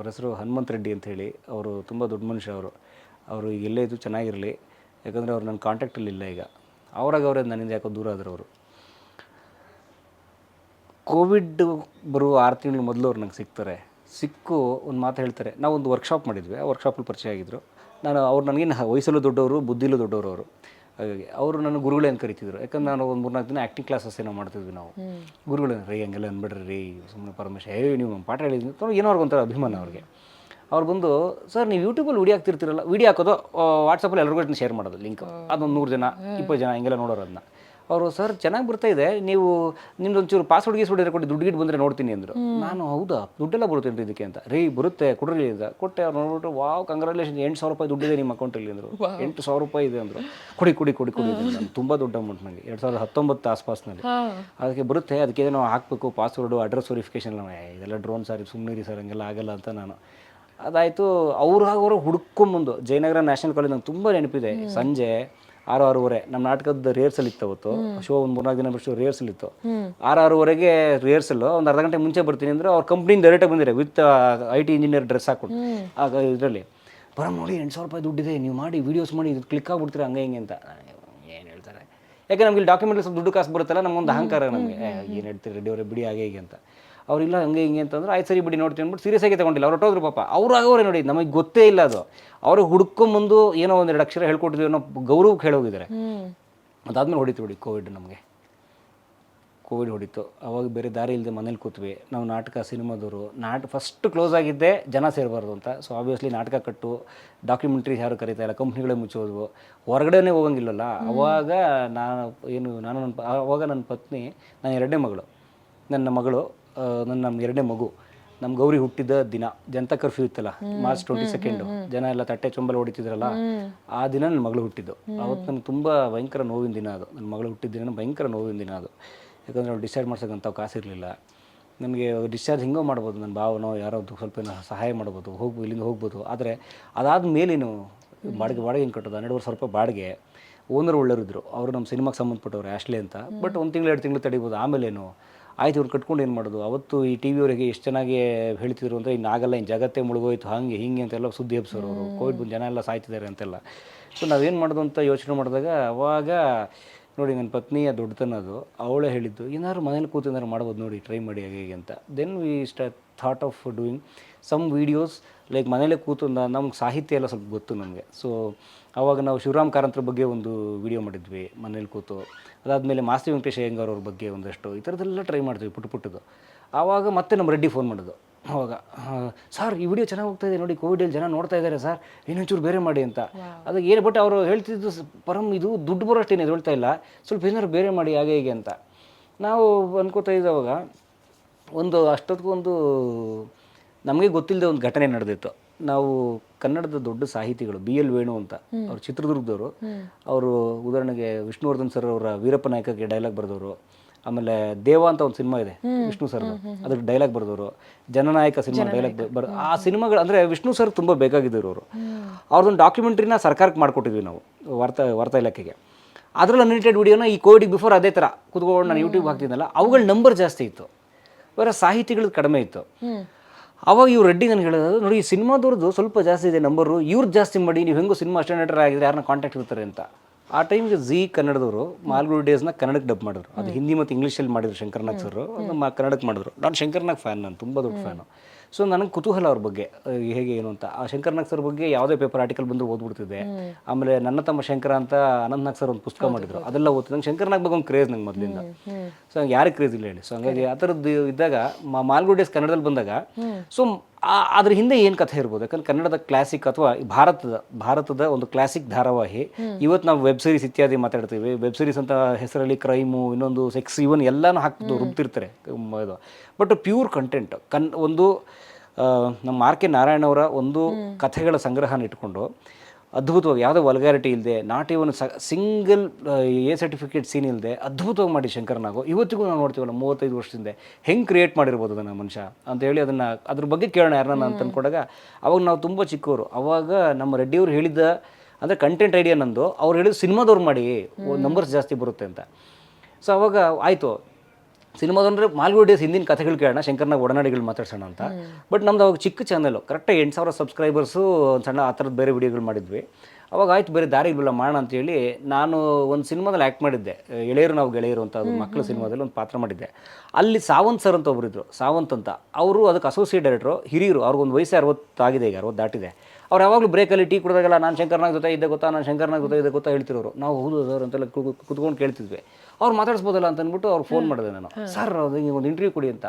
ಅವ್ರ ಹೆಸರು ಹನುಮಂತ ರೆಡ್ಡಿ ಅಂತ ಹೇಳಿ. ಅವರು ತುಂಬ ದೊಡ್ಡ ಮನುಷ್ಯ ಅವರು. ಅವರು ಈಗ ಎಲ್ಲೇ ಇದ್ದು ಚೆನ್ನಾಗಿರಲಿ, ಯಾಕಂದರೆ ಅವ್ರು ನನ್ನ ಕಾಂಟ್ಯಾಕ್ಟಲ್ಲಿ ಇಲ್ಲ ಈಗ. ಅವರೇ ನನ್ನಿಂದ ಯಾಕೋ ದೂರ ಆದರು ಅವರು. ಕೋವಿಡ್ ಬರುವ 6 ತಿಂಗಳ ಮೊದಲು ಅವ್ರು ನಂಗೆ ಸಿಗ್ತಾರೆ. ಸಿಕ್ಕು ಒಂದು ಮಾತು ಹೇಳ್ತಾರೆ. ನಾವು ಒಂದು ವರ್ಕ್ಶಾಪ್ ಮಾಡಿದ್ವಿ, ಆ ವರ್ಕ್ಶಾಪಲ್ಲಿ ಪರಿಚಯ ಆಗಿದ್ದರು. ಅವ್ರು ನನಗೇನು ವಯಸ್ಸಲ್ಲೂ ದೊಡ್ಡವರು, ಬುದ್ಧಿಲೂ ದೊಡ್ಡವರು ಅವರು. ಹಾಗಾಗಿ ಅವರು ನನ್ನ ಗುರುಗಳೇ ಅಂತ ಕರಿತಿದ್ರು. ಯಾಕಂದ್ರೆ ನಾನು ಒಂದು 3-4 ದಿನ ಆ್ಯಕ್ಟಿಂಗ್ ಕ್ಲಾಸಸ್ ಏನೋ ಮಾಡ್ತಿದ್ವಿ ನಾವು. ಗುರುಗಳೇ ರೀ ಹಂಗೆಲ್ಲ ಅನ್ಬೇಡ್ರಿ ರೀ, ಸುಮ್ಮನೆ ಪರಮೇಶ್ ನೀವು ನಮ್ಮ ಪಾಠ ಹೇಳಿದ್ವಿ ಏನೋ ಅವ್ರಿಗೊಂಥರ ಅಭಿಮಾನ ಅವ್ರಿಗೆ. ಅವ್ರು ಬಂದು, ಸರ್ ನೀವು ಯೂಟ್ಯೂಬಲ್ಲಿ ವೀಡಿಯೋ ಹಾಕ್ತಿರ್ತೀರಲ್ಲ, ವೀಡಿಯೋ ಹಾಕೋದು ವಾಟ್ಸಪ್ಪಲ್ಲಿ ಎಲ್ರಿಗೂ ಶೇರ್ ಮಾಡೋದು ಲಿಂಕ್, ಅದೊಂದು 100 ಜನ 20 ಜನ ಹಿಂಗೆಲ್ಲ ನೋಡೋರು ಅದನ್ನ. ಅವರು, ಸರ್ ಚೆನ್ನಾಗಿ ಬರ್ತಾ ಇದೆ, ನೀವು ನಿಮ್ದು ಒಂಚೂರು ಪಾಸ್ವರ್ಡ್ ಗೀಸ್ವರ್ಡ್ ಕೊಟ್ಟು ದುಡ್ಡು ಗಿಟ್ಟು ಬಂದರೆ ನೋಡ್ತೀನಿ ಅಂದರು. ನಾನು, ಹೌದಾ ದುಡ್ಡೆಲ್ಲ ಬರುತ್ತೆ ಇದಕ್ಕೆ ಅಂತ. ರೀ ಬರುತ್ತೆ ಕೊಡ್ರಿ ಅಂತ ಕೊಟ್ಟೆ. ಅವ್ರು ನೋಡ್ಬಿಟ್ಟು, ವಾವ್ ಕಂಗ್ರಾಚುಲೇಷನ್, 8,000 ರೂಪಾಯಿ ದುಡ್ಡಿದೆ ನಿಮ್ಮ ಅಕೌಂಟಲ್ಲಿ ಅಂದರು. 8,000 ರೂಪಾಯಿ ಇದೆ ಅಂದರು. ಕೊಡಿ ನಾನು ತುಂಬ ದೊಡ್ಡ ಅಮೌಂಟ್ ನನಗೆ 2019 ಆಸ್ಪಾಸ್ನಲ್ಲಿ. ಅದಕ್ಕೆ ಬರುತ್ತೆ, ಅದಕ್ಕೆ ನಾವು ಹಾಕಬೇಕು ಪಾಸ್ವರ್ಡು, ಅಡ್ರೆಸ್ ವೆರಿಫಿಕೇಷನ್. ಇದೆಲ್ಲ ಡ್ರೋನ್ ಸರ್, ಸುಮ್ಮನೆ ರೀ ಸರ್, ಹಂಗೆಲ್ಲ ಆಗಲ್ಲ ಅಂತ ನಾನು. ಅದಾಯಿತು. ಅವರು ಹುಡ್ಕೊಂಬಂದು ಜಯನಗರ ನ್ಯಾಷನಲ್ ಕಾಲೇಜ್ ನಂಗೆ ತುಂಬ ನೆನಪಿದೆ. ಸಂಜೆ 6-6:30 ನಮ್ಮ ನಾಟಕದ ರಿಹರ್ಸಲ್ ಇತ್ತು ಅವತ್ತು. ಶೋ ಒಂದು 3-4 ದಿನ ಬಿಟ್ಟು ರಿಹರ್ಸಲ್ ಇತ್ತು. 6-6:30ಗೆ ರಿಹರ್ಸಲ್ಲು. ಒಂದು ಅರ್ಧ ಗಂಟೆ ಮುಂಚೆ ಬರ್ತೀನಿ ಅಂದರೆ ಅವ್ರ ಕಂಪ್ನಿಯಿಂದ ಡೈರೆಕ್ಟಾಗಿ ಬಂದಿರೆ ವಿತ್ IT ಇಂಜಿನಿಯರ್ ಡ್ರೆಸ್ ಹಾಕ್ಕೊಂಡು. ಆಗ ಇದರಲ್ಲಿ ಬರಮ್ ನೋಡಿ 8,000 ರೂಪಾಯಿ ದುಡ್ಡಿದೆ, ನೀವು ಮಾಡಿ ವೀಡಿಯೋಸ್ ಮಾಡಿ ಇದು ಕ್ಲಿಕ್ ಆಗ್ಬಿಡ್ತೀರ ಹಂಗೆ ಹಿಂಗೆ ಅಂತ. ಏನು ಹೇಳ್ತಾರೆ, ಯಾಕೆ ನಮ್ಗೆ ಇಲ್ಲಿ ಡಾಕ್ಯುಮೆಂಟ್ರಿ ಸ್ವಲ್ಪ ದುಡ್ಡು ಕಾಸು ಬರುತ್ತಲ್ಲ, ನಮಗೊಂದು ಅಹಂಕಾರ ನಮಗೆ. ಏನು ಹೇಳ್ತೀರಿ ರೆಡ್ಡಿ ಅವರೇ ಬಿಡಿ ಹಾಗೆ ಹೀಗೆ ಅಂತ. ಅವರಿಲ್ಲ ಹಂಗೆ ಹಿಂಗೆ ಅಂತಂದ್ರೆ ಆಯ್ತು ಸರಿ ಬಿಡಿ ನೋಡ್ತೀನಿ ಅಂದ್ಬಿಟ್ಟು ಸೀರಿಯಸ್ ಆಗಿ ತಗೊಂಡಿಲ್ಲ. ಅವ್ರು ಹೊಟ್ಟೋದ್ರು ಪಾಪ. ಅವರೇ ನೋಡಿ, ನಮಗೆ ಗೊತ್ತೇ ಇಲ್ಲ ಅದು. ಅವ್ರಿಗೆ ಹುಡ್ಕೊಂಬಂದು ಏನೋ 1-2 ಅಕ್ಷರ ಹೇಳ್ಕೊಟ್ಟಿದ್ವಿ ಅನ್ನೋ ಗೌರವಕ್ಕೆ ಹೇಳೋಗಿದ್ದಾರೆ. ಅದಾದ್ಮೇಲೆ ಹೊಡಿತು ಬಿಡಿ ಕೋವಿಡ್. ನಮಗೆ ಕೋವಿಡ್ ಹೊಡಿತು. ಅವಾಗ ಬೇರೆ ದಾರಿ ಇಲ್ಲದೆ ಮನೇಲಿ ಕೂತ್ವಿ ನಾವು. ನಾಟಕ ಸಿನಿಮಾದವರು ಫಸ್ಟ್ ಕ್ಲೋಸ್ ಆಗಿದ್ದೆ ಜನ ಸೇರಬಾರ್ದು ಅಂತ. ಸೊ ಆಬ್ವಿಯಸ್ಲಿ ನಾಟಕ ಕಟ್ಟು, ಡಾಕ್ಯುಮೆಂಟ್ರೀಸ್ ಯಾರು ಕರೀತಾ ಇಲ್ಲ, ಕಂಪ್ನಿಗಳೇ ಮುಚ್ಚೋದ್ವು, ಹೊರಗಡೆನೇ ಹೋಗಂಗಿಲ್ಲಲ್ಲ. ಅವಾಗ ಅವಾಗ ನನ್ನ ಪತ್ನಿ, ನನ್ನ 2ನೇ ಮಗಳು, ನನ್ನ 2ನೇ ಮಗು, ನಮ್ಮ ಗೌರಿ ಹುಟ್ಟಿದ ದಿನ ಜನತಾ ಕರ್ಫ್ಯೂ ಇತ್ತಲ್ಲ, ಮಾರ್ಚ್ 22, ಜನ ಎಲ್ಲ ತಟ್ಟೆ ಚೊಂಬಲ್ ಹೊಡಿತಿದ್ರಲ್ಲ, ಆ ದಿನ ನನ್ನ ಮಗಳು ಹುಟ್ಟಿದ್ದು. ಅವತ್ತು ನನಗೆ ತುಂಬ ಭಯಂಕರ ನೋವಿನ ದಿನ ಅದು. ನನ್ನ ಮಗಳು ಹುಟ್ಟಿದ ದಿನ ಭಯಂಕರ ನೋವಿನ ದಿನ ಅದು. ಯಾಕಂದರೆ ಅವ್ಳು ಡಿಸೈಡ್ ಮಾಡ್ಸೋಕ್ಕಂಥ ಕಾಸಿರಲಿಲ್ಲ ನನಗೆ. ಡಿಸ್ಚಾರ್ಜ್ ಹಿಂಗೋ ಮಾಡ್ಬೋದು, ನನ್ನ ಭಾವನೋ ಯಾರೋ ಸ್ವಲ್ಪ ಸಹಾಯ ಮಾಡ್ಬೋದು, ಇಲ್ಲಿಂದ ಹೋಗ್ಬೋದು. ಆದರೆ ಅದಾದ ಮೇಲೇನು ಬಾಡಿಗೆ ಹೆಂಗೆ ಕಟ್ಟೋದು? 12,500 ರೂಪಾಯಿ ಬಾಡಿಗೆ. ಓನರ್ ಒಳ್ಳೆಯರಿದ್ದರು, ಅವರು ನಮ್ಮ ಸಿನಿಮಾಗೆ ಸಂಬಂಧಪಟ್ಟವ್ರು, ಆಶ್ಲೆ ಅಂತ. ಬಟ್ 1 ತಿಂಗಳು 2 ತಿಂಗಳು ತಡಿಬೋದು. ಆಮೇಲೇನು ಆಯ್ತು, ಇವ್ರು ಕಟ್ಕೊಂಡು ಏನು ಮಾಡೋದು? ಅವತ್ತು ಈ TV ಅವರಿಗೆ ಎಷ್ಟು ಚೆನ್ನಾಗಿ ಹೇಳ್ತಿದ್ರು ಅಂದರೆ, ಇನ್ನಾಗಲ್ಲ, ಇನ್ನು ಜಗತ್ತೇ ಮುಳುಗೋಯ್ತು, ಹಾಗೆ ಹಿಂಗೆ ಅಂತೆಲ್ಲ ಸುದ್ದಿ ಹಬ್ಸೋರು ಅವರು. ಕೋವಿಡ್ ಬಂದು ಜನ ಎಲ್ಲ ಸಾಯ್ತಿದ್ದಾರೆ ಅಂತೆಲ್ಲ. ಸೊ ನಾವೇನು ಮಾಡೋದು ಅಂತ ಯೋಚನೆ ಮಾಡಿದಾಗ, ಅವಾಗ ನೋಡಿ ನನ್ನ ಪತ್ನಿಯ ದೊಡ್ಡತನ ಅದು. ಅವಳೇ ಹೇಳಿದ್ದು, ಏನಾದ್ರು ಮನೇಲಿ ಕೂತು ಏನಾದ್ರು ಮಾಡ್ಬೋದು ನೋಡಿ, ಟ್ರೈ ಮಾಡಿ ಹಾಗೆ ಹೀಗೆ ಅಂತ. Then we thought of doing some videos like ಮನೇಲೇ ಕೂತು. ನಮ್ಗೆ ಸಾಹಿತ್ಯ ಎಲ್ಲ ಸ್ವಲ್ಪ ಗೊತ್ತು ನಮಗೆ. ಸೊ ಆವಾಗ ನಾವು ಶಿವರಾಮ್ ಕಾರಂತರ ಬಗ್ಗೆ ಒಂದು ವಿಡಿಯೋ ಮಾಡಿದ್ವಿ ಮನೇಲಿ ಕೂತು. ಅದಾದಮೇಲೆ ಮಾಸ್ತಿ ವೆಂಕಟೇಶ್ ಅಯ್ಯಂಗಾರ್ ಅವ್ರ ಬಗ್ಗೆ ಒಂದಷ್ಟು ಈ ಥರದ್ದೆಲ್ಲ ಟ್ರೈ ಮಾಡ್ತೀವಿ ಪುಟ್ಟದು. ಆವಾಗ ಮತ್ತೆ ನಮ್ಮ ರೆಡ್ಡಿ ಫೋನ್ ಮಾಡೋದು. ಅವಾಗ, ಸರ್ ಈ ವಿಡಿಯೋ ಚೆನ್ನಾಗಿ ಹೋಗ್ತಾಯಿದೆ ನೋಡಿ, ಕೋವಿಡಲ್ಲಿ ಜನ ನೋಡ್ತಾ ಇದ್ದಾರೆ ಸರ್, ಇನ್ನೊಂಚೂರು ಬೇರೆ ಮಾಡಿ ಅಂತ. ಅದಕ್ಕೆ ಏನು, ಬಟ್ ಅವರು ಹೇಳ್ತಿದ್ದು, ಪರಮ್ ಇದು ದುಡ್ಡು ಬರೋಷ್ಟೇನು ಎದುಳ್ತಾ ಇಲ್ಲ, ಸ್ವಲ್ಪ ಏನಾದ್ರು ಬೇರೆ ಮಾಡಿ ಹಾಗೆ ಹೀಗೆ ಅಂತ ನಾವು ಅನ್ಕೋತಾ ಇದ್ದವಾಗ, ಅಷ್ಟೊತ್ತಿಗೊಂದು ನಮಗೆ ಗೊತ್ತಿಲ್ಲದೆ ಒಂದು ಘಟನೆ ನಡೆದಿತ್ತು. ನಾವು ಕನ್ನಡದ ದೊಡ್ಡ ಸಾಹಿತಿಗಳು BL ವೇಣು ಅಂತ, ಅವ್ರು ಚಿತ್ರದುರ್ಗದವರು. ಅವರು ಉದಾಹರಣೆಗೆ ವಿಷ್ಣುವರ್ಧನ್ ಸರ್ ಅವರ ವೀರಪ್ಪ ನಾಯಕಕ್ಕೆ ಡೈಲಾಗ್ ಬರೆದವರು. ಆಮೇಲೆ ದೇವ ಅಂತ ಒಂದು ಸಿನಿಮಾ ಇದೆ ವಿಷ್ಣು ಸರ್, ಅದಕ್ಕೆ ಡೈಲಾಗ್ ಬರೆದವರು. ಜನನಾಯಕ ಸಿನಿಮಾ ಡೈಲಾಗ್ ಆ ಸಿನಿಮಾಗಳು ಅಂದರೆ ವಿಷ್ಣು ಸರ್ ತುಂಬ ಬೇಕಾಗಿದ್ದರು ಅವರು. ಅವ್ರದ್ದೊಂದು ಡಾಕ್ಯುಮೆಂಟ್ರಿನ ಸರ್ಕಾರಕ್ಕೆ ಮಾಡಿಕೊಟ್ಟಿದ್ವಿ ನಾವು, ವಾರ್ತಾ ಇಲಾಖೆಗೆ. ಅದರಲ್ಲಿ ಅನ್ಲಿಮಿಟೆಡ್ ವಿಡಿಯೋನ ಈ ಕೋವಿಡಿಗೆ ಬಿಫೋರ್ ಅದೇ ಥರ ಕೂತ್ಕೊಂಡು ನಾನು ಯೂಟ್ಯೂಬ್ ಹಾಕ್ತಿದ್ದಲ್ಲ, ಅವುಗಳ ನಂಬರ್ ಜಾಸ್ತಿ ಇತ್ತು, ಬೇರೆ ಸಾಹಿತಿಗಳದ್ದು ಕಡಿಮೆ ಇತ್ತು. ಅವಾಗ ಇವ್ರು ರೆಡ್ಡಿ ನನಗೆ ಹೇಳೋದು, ನೋಡಿ ಈ ಸಿನಿಮಾದವ್ರದ್ದು ಸ್ವಲ್ಪ ಜಾಸ್ತಿ ಇದೆ ನಂಬರು, ಇವ್ರದ್ದು ಜಾಸ್ತಿ ಮಾಡಿ, ನೀವು ಹೆಂಗೋ ಸಿನಿಮಾ ಅಸ್ಟೆಂಡೇಟರ್ ಆಗಿದ್ರೆ ಯಾರನ್ನ ಕಾಂಟ್ಯಾಕ್ಟ್ ಇರ್ತಾರೆ ಅಂತ. ಆ ಟೈಮ್ಗೆ ಜಿ ಕನ್ನಡದವರು ಮಾಲ್ಗುಡಿ ಡೇಸ್ನ ಕನ್ನಡಕ್ಕೆ ಡಬ್ ಮಾಡಿದ್ರು. ಅದು ಹಿಂದಿ ಮತ್ತು ಇಂಗ್ಲೀಷಲ್ಲಿ ಮಾಡಿದ್ರು ಶಂಕರ್ನಾಗ್ ಸರ್, ಕನ್ನಡಕ್ಕೆ ಮಾಡಿದ್ರು. ನಾನು ಶಂಕರ್ನಾಗ್ ಫ್ಯಾನ್, ನಾನು ತುಂಬ ದೊಡ್ಡ ಫ್ಯಾನು. ಸೊ ನನಗೆ ಕುತೂಹಲ ಅವ್ರ ಬಗ್ಗೆ ಹೇಗೆ ಏನು ಅಂತ. ಆ ಶಂಕರ್ನಾಗ್ ಸರ್ ಬಗ್ಗೆ ಯಾವುದೇ ಪೇಪರ್ ಆರ್ಟಿಕಲ್ ಬಂದರೂ ಓದ್ಬಿಡ್ತಿದ್ದೆ. ಆಮೇಲೆ ನನ್ನ ತಮ್ಮ ಶಂಕರ ಅಂತ ಅನಂತನಾಗ್ ಸರ್ ಒಂದು ಪುಸ್ತಕ ಮಾಡಿದ್ರು, ಅದೆಲ್ಲ ಓದ್ತಿದ್ದೆ. ನಂಗೆ ಶಂಕರ್ನಾಗ್ ಬಗ್ಗೆ ಒಂದು ಕ್ರೇಜ್ ನಂಗೆ ಮೊದಲಿಂದ. ಸೊ ಹಂಗೆ ಯಾರಿಗೆ ಕ್ರೇಜ್ ಇಲ್ಲ ಹೇಳಿ. ಸೊ ಹಂಗಾಗಿ ಆ ಥರದ್ದು ಇದ್ದಾಗ ಮಾಲ್ಗುಡಿ ಡೇಸ್ ಕನ್ನಡದಲ್ಲಿ ಬಂದಾಗ, ಸೊ ಅದ್ರ ಹಿಂದೆ ಏನು ಕಥೆ ಇರ್ಬೋದು? ಯಾಕಂದ್ರೆ ಕನ್ನಡದ ಕ್ಲಾಸಿಕ್ ಅಥವಾ ಭಾರತದ ಒಂದು ಕ್ಲಾಸಿಕ್ ಧಾರಾವಾಹಿ. ಇವತ್ತು ನಾವು ವೆಬ್ ಸೀರೀಸ್ ಇತ್ಯಾದಿ ಮಾತಾಡ್ತೀವಿ. ವೆಬ್ ಸೀರೀಸ್ ಅಂತ ಹೆಸರಲ್ಲಿ ಕ್ರೈಮು, ಇನ್ನೊಂದು ಸೆಕ್ಸ್, ಇವನ್ ಎಲ್ಲನೂ ಹಾಕ್ಬಿಟ್ಟು ರುಬ್ತಿರ್ತಾರೆ ಇದು. ಬಟ್ ಪ್ಯೂರ್ ಕಂಟೆಂಟ್ ಒಂದು ನಮ್ಮ R.K. ನಾರಾಯಣ ಅವರ ಒಂದು ಕಥೆಗಳ ಸಂಗ್ರಹನ ಇಟ್ಕೊಂಡು ಅದ್ಭುತವಾಗಿ, ಯಾವುದೋ ವಲ್ಗ್ಯಾರಿಟಿ ಇಲ್ಲದೆ, not even single A certificate scene ಇಲ್ಲದೆ ಅದ್ಭುತವಾಗಿ ಮಾಡಿ ಶಂಕರ್ನಾಗು. ಇವತ್ತಿಗೂ ನಾವು ನೋಡ್ತೀವಲ್ಲ 35 ವರ್ಷದಿಂದ ಹೆಂಗೆ ಕ್ರಿಯೇಟ್ ಮಾಡಿರ್ಬೋದು ಅದನ್ನು ಮನುಷ್ಯ ಅಂತೇಳಿ, ಅದ್ರ ಬಗ್ಗೆ ಕೇಳೋಣ ಯಾರನ್ನ ಅಂತ ಅಂದ್ಕೊಂಡಾಗ, ಅವಾಗ ನಾವು ತುಂಬ ಚಿಕ್ಕವರು. ಅವಾಗ ನಮ್ಮ ರೆಡ್ಡಿಯವ್ರು ಹೇಳಿದ್ದ ಅಂದರೆ ಕಂಟೆಂಟ್ ಐಡಿಯಾ ನಂದು, ಅವ್ರು ಹೇಳಿದ ಸಿನಿಮಾದವ್ರು ಮಾಡಿ ನಂಬರ್ಸ್ ಜಾಸ್ತಿ ಬರುತ್ತೆ ಅಂತ. ಸೊ ಅವಾಗ ಆಯಿತು, ಸಿನಿಮಾದಂದ್ರೆ ಮಾಲ್ಗುಡಿ ಡೇಸ್ ಹಿಂದಿನ ಕಥೆಗಳು ಕೇಳೋಣ, ಶಂಕರ್ನಾಗ್ ಒಡನಾಡಿಗಳು ಮಾತಾಡ್ಸೋಣ ಅಂತ. ಬಟ್ ನಮ್ದು ಅವಾಗ ಚಿಕ್ಕ ಚಾನಲ್ಲು, ಕರೆಕ್ಟಾಗಿ 8,000 ಸಬ್ಸ್ಕ್ರೈಬರ್ಸು, ಒಂದು ಸಣ್ಣ ಆ ಥರದ್ದು ಬೇರೆ ವಿಡಿಯೋಗಳು ಮಾಡಿದ್ವಿ. ಅವಾಗ ಆಯ್ತು ಬೇರೆ ದಾರಿ ಇಲ್ವಲ್ಲ ಮಾಡೋಣ ಅಂತೇಳಿ ನಾನು ಒಂದು ಸಿನಿಮಾದಲ್ಲಿ ಆ್ಯಕ್ಟ್ ಮಾಡಿದ್ದೆ, ಎಳೆಯರು ನಾವು ಗೆಳೆಯರು ಅಂತ, ಅದು ಮಕ್ಕಳ ಸಿನಿಮಾದಲ್ಲಿ ಒಂದು ಪಾತ್ರ ಮಾಡಿದ್ದೆ. ಅಲ್ಲಿ ಸಾವಂತ್ ಸರ್ ಅಂತ ಒಬ್ಬರಿದ್ರು, ಸಾವಂತ್ ಅಂತ, ಅವರು ಅದಕ್ಕೆ ಅಸೋಸಿಯೇಟ್ ಡೈರೆಕ್ಟ್ರು, ಹಿರಿಯರು, ಅವ್ರಿಗೊಂದು ವಯಸ್ಸು 60 ಆಗಿದೆ, ಈಗ 60 ದಾಟಿದೆ. ಅವ್ರು ಯಾವಾಗಲೂ ಬ್ರೇಕಲ್ಲಿ ಟೀ ಕುಡಿದಾಗೆಲ್ಲ ನಾನು ಶಂಕರ್ನಾಗ್ ಜೊತೆ ಇದ್ದೆ ಗೊತ್ತಾ, ನಾನು ಶಂಕರ್ನಾಗ್ ಜೊತೆ ಇದ್ದೆ ಗೊತ್ತಾ ಹೇಳ್ತಿರೋರು. ನಾವು ಹೌದು ಸರ್ ಅಂತೆಲ್ಲ ಕುತ್ಕೊಂಡು ಕೇಳ್ತಿದ್ವಿ. ಅವ್ರು ಮಾತಾಡಿಸ್ಬೋದಲ್ಲ ಅಂತ ಅಂದ್ಬಿಟ್ಟು ಅವ್ರು ಫೋನ್ ಮಾಡಿದೆ ನಾನು, ಸರ್ ಅದು ಹಿಂಗೆ ಒಂದು ಇಂಟರ್ವ್ಯೂ ಕೊಡಿ ಅಂತ.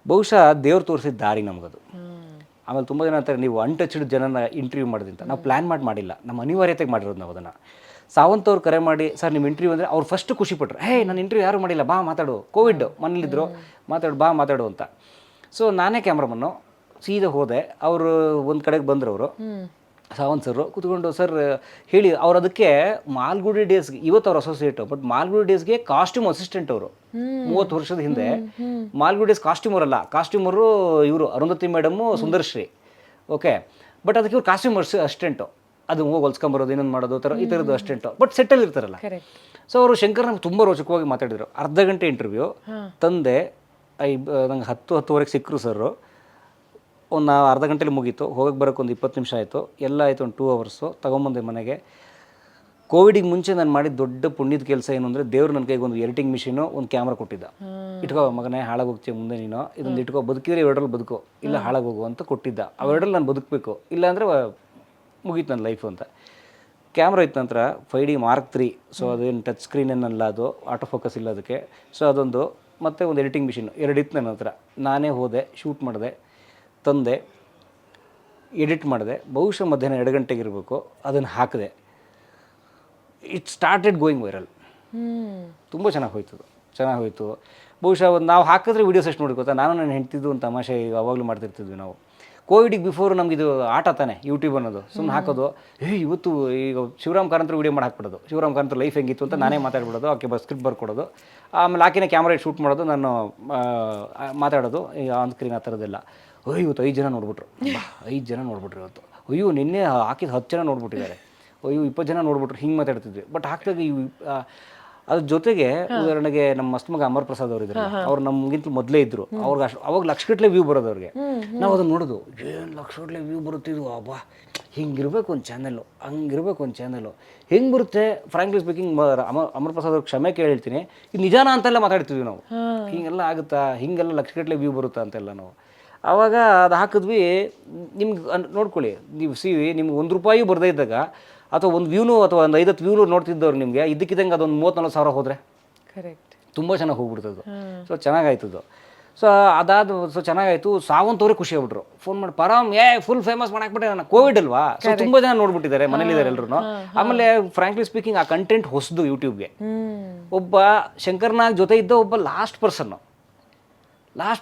ಬಹುಶಃ ದೇವ್ರು ತೋರಿಸಿದ ದಾರಿ ನಮಗದು. ಆಮೇಲೆ ತುಂಬ ಜನ ಅಂತಾರೆ ನೀವು ಅನ್ಟಚ್ಡ್ ಜನನ ಇಂಟರ್ವ್ಯೂ ಮಾಡಿದಂತ. ನಾವು ಪ್ಲ್ಯಾನ್ ಮಾಡಿಲ್ಲ, ನಮ್ಮ ಅನಿವಾರ್ಯತೆಗೆ ಮಾಡಿರೋದು ನಾವು ಅದನ್ನು. ಸಾವಂತ್ ಅವ್ರು ಕರೆ ಮಾಡಿ ಸರ್ ನಿಮ್ಮ ಇಂಟರ್ವ್ಯೂ ಅಂದರೆ ಅವ್ರು ಫಸ್ಟ್ ಖುಷಿ ಪಟ್ಟರು. ಹೇ ನಾನು ಇಂಟರ್ವ್ಯೂ ಯಾರು ಮಾಡಿಲ್ಲ, ಬಾ ಮಾತಾಡು, ಕೋವಿಡ್ ಮನೇಲಿದ್ದರು, ಬಾ ಮಾತಾಡು ಅಂತ. ಸೊ ನಾನೇ ಕ್ಯಾಮ್ರಾಮನ್ನು ಸೀದಾ ಹೋದೆ. ಅವರು ಒಂದು ಕಡೆಗೆ ಬಂದರು, ಅವರು ಸಾವಂತ್ ಸರ್ ಕೂತ್ಕೊಂಡು, ಸರ್ ಹೇಳಿ. ಅವ್ರು ಅದಕ್ಕೆ ಮಾಲ್ಗುಡಿ ಡೇಸ್ಗೆ, ಇವತ್ತು ಅವ್ರ ಅಸೋಸಿಯೇಟು, ಬಟ್ ಮಾಲ್ಗುಡಿ ಡೇಸ್ಗೆ ಕಾಸ್ಟ್ಯೂಮ್ ಅಸಿಸ್ಟೆಂಟ್ ಅವರು. 30 ವರ್ಷದ ಹಿಂದೆ ಮಾಲ್ಗುಡಿ ಡೇಸ್ ಕಾಸ್ಟ್ಯೂಮರ್ ಕಾಸ್ಟ್ಯೂಮರು ಇವರು ಅರುಂಧತಿ ಮೇಡಮ್ಮು, ಸುಂದರ್ಶ್ರೀ. ಓಕೆ, ಬಟ್ ಅದಕ್ಕೆ ಇವ್ರು ಕಾಸ್ಟ್ಯೂಮ್ ಅಸಿಸ್ಟೆಂಟು, ಅದು ಹೋಗಿ ಹೊಲ್ಸ್ಕೊಂಬರೋದು, ಇನ್ನೊಂದು ಮಾಡೋದು ಥರ ಈ ಥರದ್ದು ಅಸಿಸ್ಟೆಂಟು, ಬಟ್ ಸೆಟ್ಟಲ್ಲಿ ಇರ್ತಾರಲ್ಲ. ಸೊ ಅವರು ಶಂಕರ್ನಾಗ್ ತುಂಬ ರೋಚಕವಾಗಿ ಮಾತಾಡಿದರು. ಅರ್ಧ ಗಂಟೆ ಇಂಟರ್ವ್ಯೂ ತಂದೆ. ನಂಗೆ 10-10:30 ಸಿಕ್ಕರು ಸರ್. ಒಂದು ಅರ್ಧ ಗಂಟೆಲಿ ಮುಗೀತು, ಹೋಗಕ್ಕೆ ಬರೋಕ್ಕೆ ಒಂದು 20 ನಿಮಿಷ ಆಯಿತು, ಎಲ್ಲ ಆಯಿತು. ಒಂದು 2 ಅವರ್ಸು ತೊಗೊಂಬಂದೆ ಮನೆಗೆ. ಕೋವಿಡಿಗೆ ಮುಂಚೆ ನಾನು ಮಾಡಿದ ದೊಡ್ಡ ಪುಣ್ಯದ ಕೆಲಸ ಏನು ಅಂದರೆ, ದೇವ್ರು ನನ್ನ ಕೈಗೆ ಒಂದು ಎಡಿಟಿಂಗ್ ಮಿಷಿನು, ಒಂದು ಕ್ಯಾಮ್ರಾ ಕೊಟ್ಟಿದ್ದ. ಇಟ್ಕೋ ಮಗನೇ, ಹಾಳಾಗೋಗ್ತೀಯ ಮುಂದೆ ನೀನು, ಇದೊಂದು ಇಟ್ಕೋ, ಬದುಕಿದ್ರೆ ಇವೆರಡರಲ್ಲಿ ಬದುಕು, ಇಲ್ಲ ಹಾಳಾಗೋಗು ಅಂತ ಕೊಟ್ಟಿದ್ದ. ಅವೆರಡರಲ್ಲಿ ನಾನು ಬದುಕಬೇಕು, ಇಲ್ಲಾಂದರೆ ಮುಗೀತು ನನ್ನ ಲೈಫು ಅಂತ. ಕ್ಯಾಮ್ರಾ ಇತ್ತು ನಂತರ 5D Mark III. ಸೊ ಅದೇನು ಟಚ್ ಸ್ಕ್ರೀನ್ ಏನಲ್ಲ, ಅದು ಆಟೋ ಫೋಕಸ್ ಇಲ್ಲ ಅದಕ್ಕೆ. ಸೊ ಅದೊಂದು, ಮತ್ತು ಒಂದು ಎಡಿಟಿಂಗ್ ಮಿಷಿನ್, 2 ಇತ್ತು ನನ್ನ ಹತ್ರ. ನಾನೇ ಹೋದೆ, ಶೂಟ್ ಮಾಡಿದೆ, ತಂದೆ, ಎಡಿಟ್ ಮಾಡಿದೆ. ಬಹುಶಃ ಮಧ್ಯಾಹ್ನ 2 ಗಂಟೆಗೆ ಇರಬೇಕು, ಅದನ್ನು ಹಾಕಿದೆ. It started going viral. ತುಂಬ ಚೆನ್ನಾಗಿ ಹೋಯ್ತು. ಬಹುಶಃ ಒಂದು ನಾವು ಹಾಕಿದ್ರೆ ವೀಡಿಯೋಸ್ ಎಷ್ಟು ನೋಡಿ ಗೊತ್ತಾ, ನಾನು ನನ್ನ ಹೆಂಡ್ತಿದ್ದು ಒಂದು ತಮಾಷೆ ಯಾವಾಗಲೂ ಮಾಡ್ತಿರ್ತಿದ್ವಿ ನಾವು. ಕೋವಿಡಿಗೆ ಬಿಫೋರ್ ನಮ್ಗೆ ಇದು ಆಟ ತಾನೆ ಯೂಟ್ಯೂಬ್ ಅನ್ನೋದು, ಸುಮ್ಮನೆ ಹಾಕೋದು. ಇವತ್ತು ಈಗ ಶಿವರಾಮ್ ಕಾರಂತರ ವೀಡಿಯೋ ಮಾಡಿ ಹಾಕ್ಬಿಡೋದು, ಶಿವರಾಮ್ ಕಾರಂತರ ಲೈಫ್ ಹೆಂಗಿತ್ತು ಅಂತ ನಾನೇ ಮಾತಾಡ್ಬಿಡೋದು, ಆಕೆ ಸ್ಕ್ರಿಪ್ಟ್ ಬರ್ಕೊಡೋದು, ಆಮೇಲೆ ಆಕೆನೇ ಕ್ಯಾಮ್ರಾ ಶೂಟ್ ಮಾಡೋದು, ನಾನು ಮಾತಾಡೋದು ಈಗ ಆನ್ ಸ್ಕ್ರೀನ್, ಆ ಥರದ್ದೆಲ್ಲ. ಇವತ್ತು 5 ಜನ ನೋಡ್ಬಿಟ್ರು, 5 ಜನ ನೋಡ್ಬಿಟ್ರು ಇವತ್ತು. ಅಯ್ಯೋ ನಿನ್ನೆ ಹಾಕಿದ 10 ಜನ ನೋಡ್ಬಿಟ್ಟಿದ್ದಾರೆ, ಅಯ್ಯೋ 20 ಜನ ನೋಡ್ಬಿಟ್ರು, ಹಿಂಗೆ ಮಾತಾಡ್ತಿದ್ವಿ. ಬಟ್ ಹಾಕ್ದಾಗ ಅದ್ರ ಜೊತೆಗೆ ಉದಾಹರಣೆಗೆ ನಮ್ಮ ಮಸ್ತ್ ಮಗ ಅಮರ್ ಪ್ರಸಾದ್ ಅವರು ಇದ್ರು, ಅವ್ರು ನಮಗಿಂತ ಮೊದಲೇ ಇದ್ರು. ಅವ್ರಿಗೆ ಅವಾಗ ಲಕ್ಷಗಟ್ಟಲೆ ವ್ಯೂ ಬರೋದು ಅವ್ರಿಗೆ. ನಾವು ಅದನ್ನು ನೋಡೋದು, ಏನು ಲಕ್ಷಗಟ್ಟಲೆ ವ್ಯೂ ಬರುತ್ತಿದ್ವು, ಅಬ್ಬಾ ಹಿಂಗಿರ್ಬೇಕು ಒಂದು ಚಾನಲ್ಲು, ಹಂಗಿರ್ಬೇಕು ಒಂದು ಚಾನಲ್ಲು, ಹೆಂಗೆ ಬರುತ್ತೆ. ಫ್ರಾಂಕ್ಲಿ ಸ್ಪೀಕಿಂಗ್, ಅಮರ್ ಪ್ರಸಾದ್ ಅವ್ರಿಗೆ ಕ್ಷಮೆ ಕೇಳಿ ಹೇಳ್ತೀನಿ, ಇದು ನಿಜಾನ ಅಂತೆಲ್ಲ ಮಾತಾಡ್ತಿದ್ವಿ ನಾವು. ಹಿಂಗೆಲ್ಲ ಆಗುತ್ತಾ, ಹಿಂಗೆಲ್ಲ ಲಕ್ಷಗಟ್ಟಲೆ ವ್ಯೂ ಬರುತ್ತಾ ಅಂತೆಲ್ಲ ನಾವು. ಆವಾಗ ಅದು ಹಾಕಿದ್ವಿ. ನಿಮ್ಗೆ ನೋಡ್ಕೊಳ್ಳಿ, ನೀವು ನಿಮ್ಗೆ ₹1 ಬರದೇ ಇದ್ದಾಗ, ಅಥವಾ ಒಂದು ವ್ಯೂನು ಅಥವಾ ಒಂದು 5-10 ವ್ಯೂನು ನೋಡ್ತಿದ್ದವ್ರು ನಿಮಗೆ ಇದ್ದಕ್ಕಿದ್ದಂಗೆ ಅದೊಂದು 30-40 ಸಾವಿರ ಹೋದರೆ ಕರೆಕ್ಟ್, ತುಂಬ ಚೆನ್ನಾಗಿ ಹೋಗ್ಬಿಡ್ತದ್ದು. ಸೊ ಚೆನ್ನಾಗಾಯ್ತದು. ಸೊ ಚೆನ್ನಾಗಾಯಿತು. ಸಾವಂತ್ ಅವರೇ ಖುಷಿ ಆಗ್ಬಿಟ್ರು, ಫೋನ್ ಮಾಡಿ, ಪರಾಮ್ ಫುಲ್ ಫೇಮಸ್ ಮಾಡಾಕ್ಬಿಟ್ಟೆ. ನಾನು ಕೋವಿಡ್ ಅಲ್ವಾ, ಸೊ ತುಂಬ ಜನ ನೋಡ್ಬಿಟ್ಟಿದ್ದಾರೆ, ಮನೇಲಿದ್ದಾರೆ ಎಲ್ಲರೂ. ಆಮೇಲೆ ಫ್ರಾಂಕ್ಲಿ ಸ್ಪೀಕಿಂಗ್ ಆ ಕಂಟೆಂಟ್ ಹೊಸದು ಯೂಟ್ಯೂಬ್ಗೆ. ಒಬ್ಬ ಶಂಕರ್ನಾಗ್ ಜೊತೆ ಇದ್ದ ಒಬ್ಬ ಲಾಸ್ಟ್